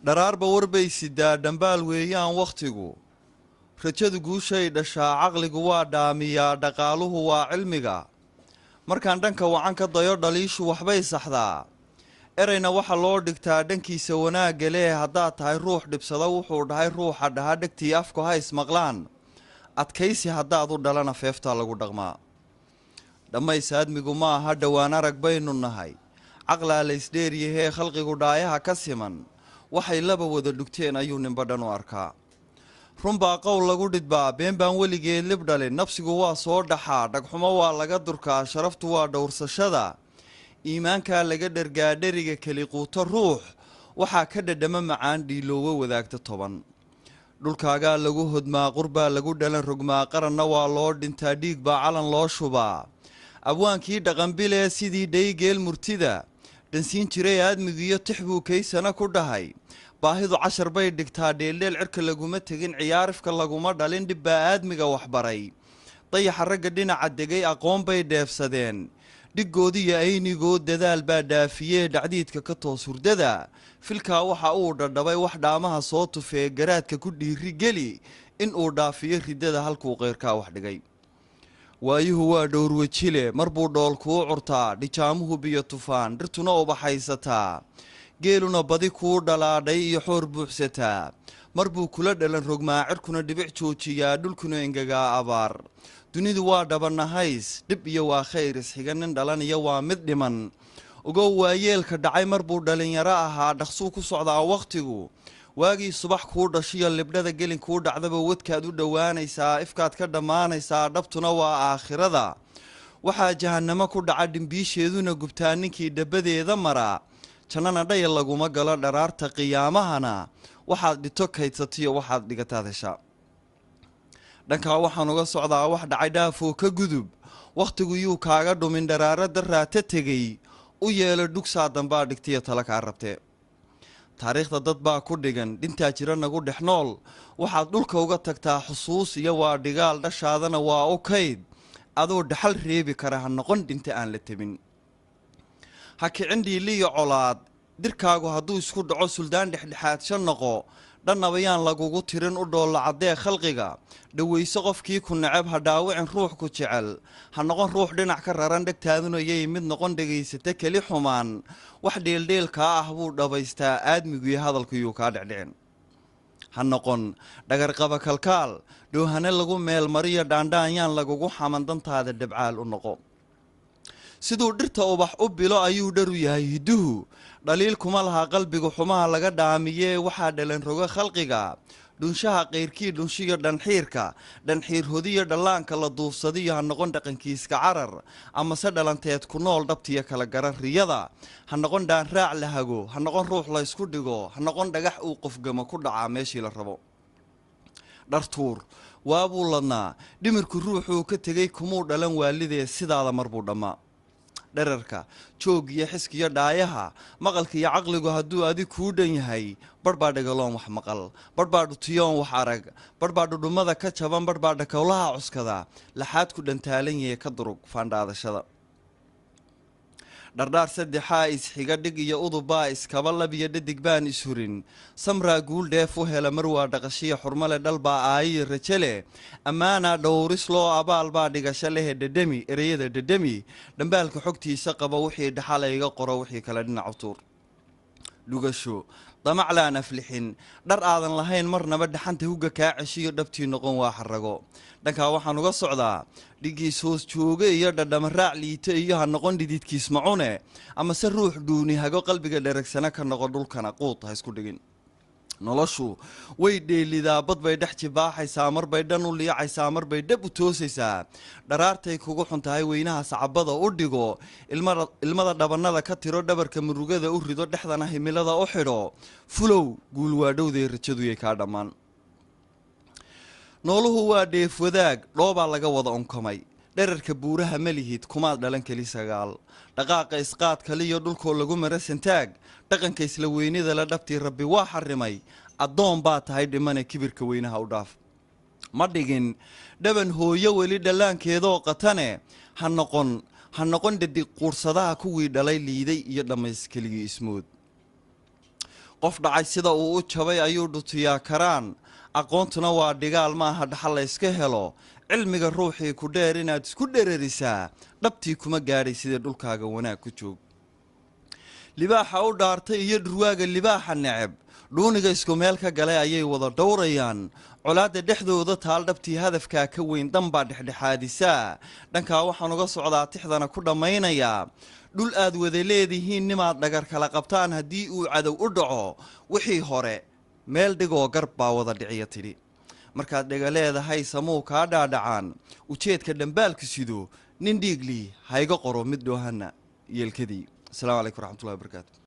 dharaarba warbay sidaa dhambaal weeyaan wakhtigu rajadu guushay dhashaa caqligu waa dhaamiyaa dhaqaaluhu waa cilmiga markaan dhanka wacan ka dayo dhaliishu waxbay saxdaa erayna waxa loo dhigtaa dhankiisa wanaagga leh haddaad tahay ruux dhibsada wuxuu dhahay ruuxa dhaha dhegtii afku ha ismaqlaan adkaysi haddaad u dhalana feeftaa lagu dhaqmaa dhammays aadmigu ma aha dhowaan arag baynu nahay caqlaa laysdheeryahee khalqigu dhaayaha ka siman waxay laba wada dhugteen ayuu ninba dhan u arkaa runbaa qowl lagu dhidbaa been baan weligeed lib dhalin nafsigu waa soo dhaxaa dhagxumo waa laga durkaa sharaftu waa dhowrsashada iimaankaa laga dhergaa dheriga keliquuto ruux waxaa ka dhadhama macaan dhiiloowo wadaagta 10 dhulkaagaa lagu hodmaa qurbaa lagu dhalan rogmaa qaranna waa loo dhintaa dhiig baa calan loo shubaa abwaankii dhaqanbilee sidii dhaygeel murtida dhansiin jiray aadmigiiyo tix buu kaysana ku dhahay baahidu cashar bay dhigtaa dheeldheel cirka laguma tegin ciyaarifka laguma dhalin dhib baa aadmiga waxbaray dayaxa ragga dhinaca degay aqoon bay dheefsadeen dhiggoodiyo aynigood dadaal baa dhaafiyee dhacdiidka ka toos hurdada filkaa waxa uu dhadhabay wax dhaamaha soo tufee garaadka ku dhiiri geli in uu dhaafiyo riddada halkuu qeyrkaa wax dhigay waayuhu waa dhowrwejile mar buu dhool kuu curtaa dhijaamuhu biyo tufaan dhirtuna ubaxaysataa geeluna badi kuu dhalaadhay iyo xoor buuxsataa mar buu kula dhalan rogmaa cirkuna dhibic joojiyaa dhulkuna engegaa abaar dunidu waa dhabanahays dhib iyo waa khayr isxiga nin dhalaniyo waa mid dhiman ogow waayeelka dhacay mar buu dhalinyaro ahaa dhaqsuu ku socdaa wakhtigu waagii subax kuu dhashiyo libdhada gelin kuu dhacdaba wadkaad u dhowaanaysaa ifkaad ka dhammaanaysaa dhabtuna waa aakhirada waxaa jahannamo ku dhaca dhimbiisheeduna gubtaa ninkii dhabadeeda maraa jannana dhayal laguma galo dharaarta qiyaamahana waxaad dhito kaydsatiyo waxaad dhigataad heshaa dhankaa waxaan uga socdaa wax dhacay dhaafoo ka gudub wakhtigu yuu kaaga dhumin dharaaro daraata tegey u yeelo dhugsaa dambaa dhigtiyo tala kaa rabtee taariikhda dad baa ku dhigan dhintaa jira nagu dhex nool waxaad dhulka uga tagtaa xusuus iyo waa dhigaal dhashaadana waa u kayd adoo dhaxal reebi kara ha noqon dhinta aan la tebin ha kicin dhiiliyo colaad dirkaagu hadduu isku dhaco suldaan dhexdhexaadsha noqo dhannabayaan lagugu tirin u dhoolla caddee khalqiga dhawayso qofkii ku necab ha dhaawicin ruux ku jecel ha noqon ruux dhinac ka raran dhegtaaduna yay mid noqon dhegaysata keli xumaan wax dheeldheelkaa ah buu dhabaystaa aadmiguiyo hadalkuyuu kaa dhecdhicin ha noqon dhagarqaba kalkaal dhoohane lagu meelmariyo dhaandhaanyaan lagugu xaman dantaada dhabcaal u noqo siduu dhirta ubax u bilo ayuu dharu yahay hidduhu dhaliil kuma laha qalbiga xumaha laga dhaamiyee waxaa dhalan roga khalqiga dhunshaha qayrkii dhunshiyo dhanxiirka dhanxiir hodiyo dhallaanka la duufsadiyo ha noqon dhaqankiiska carar amase dhalanteed ku nool dhabtiyo kala gara riyada ha noqon dhaanraac la hago ha noqon ruux la ysku dhigo ha noqon dhagax uu qofgama ku dhacaa meeshii la rabo dhartuur waabuu ladnaa dhimirku ruuxuu ka tegey kumuu dhalan waalidee sidaada mar buu dhammaa dherarka joog iyo xiskiyo dhaayaha maqalka iyo caqligu hadduu adig kuu dhan yahay barbaa dhagaloon wax maqal barbaa dhutiyoon wax arag barbaa dhudhummada ka jaban barbaa dhakowlaha cuskada laxaad ku dhantaalan yahe ka durug faandhaadashada dhardhaar saddexaa isxiga dhig iyo udubbaa iskaba labiyo dhadig baan ishurin samraa guul dheef u hela mar waa dhaqashiya xurmale dhalbaa aayiyo rajale ammaanaa dhowris loo abaal baa dhigasho lehe dhedhemi ereyada dhedhemi dhambaalka xogtiisa qaba wixii dhaxalayga qoro wixii kale dhinacu tuur dhugasho damaclaan aflixin dhar aadan lahayn marnaba dhaxanta hugga kaa ceshiyo dhabtii noqon waa xarago dhankaa waxaan uga socdaa dhigiis hoos jooge iyo dhadhama raac liita iyo ha noqon dhididkiis macune amase ruux dhuuni hago qalbiga dheragsana ka noqon dhulkana quud ha isku dhigin noloshu way dheelidaa bad bay dhex jibaaxaysaa marbay dhan u liicaysaa marbay dhab u toosaysaa dharaartay kugu xun tahay weynaha sacabada u dhigo ilmada dhabannada ka tiro dhabarka murugada u rido dhexdana himilada u xidho fulow guul waa dhowday rajaduyay kaa dhammaan nooluhu waa dheef wadaag dhoobaa laga wada unkamay dherarka buuraha ma lihid kumaad dhalan keli sagaal dhaqaaqa isqaad kaliyo dhulkoo lagu mara santaag dhaqanka isla weynida la dhabtii rabbi waa xarimay addoon baa tahay dhimane kibirka weynaha u dhaaf ma dhigin dhaban hooyo weli dhallaankeedoo qatane ha noqon dhadig quursadaha kuwii dhalay liiday iyo dhammays keligii ismood qof dhacay sida uu u jabay ayuu dhutiyaa karaan aqoontuna waa dhigaal maaha dhaxal la iska helo cilmiga ruuxii ku dheer inaad isku dhererisaa dhabtii kuma gaadhay sidee dhulkaaga wanaag ku joog libaaxa u dhaartay iyo dhurwaaga libaaxa neceb dhuuniga isku meel ka galay ayay wada dhowrayaan colaadda dhexdooda taal dhabtii hadafkaa ka weyn danbaa dhexdhexaadisaa dhankaa waxaan uga socdaa tixdana ku dhammaynayaa dhul aad wada leedihiin nimaad dhagar kala qabtaan haddii uu cadow u dhaco wixii hore meel dhigoo garb baa wada dhiciya tidhi markaad dhega leedahay samuu kaa dhaadhacaan ujeedka dhambaalku sido nin dhiiglii hayga qoro mid dhoohana yeelkadii asalaamu calaykum waraxmatullahi wabarakaatu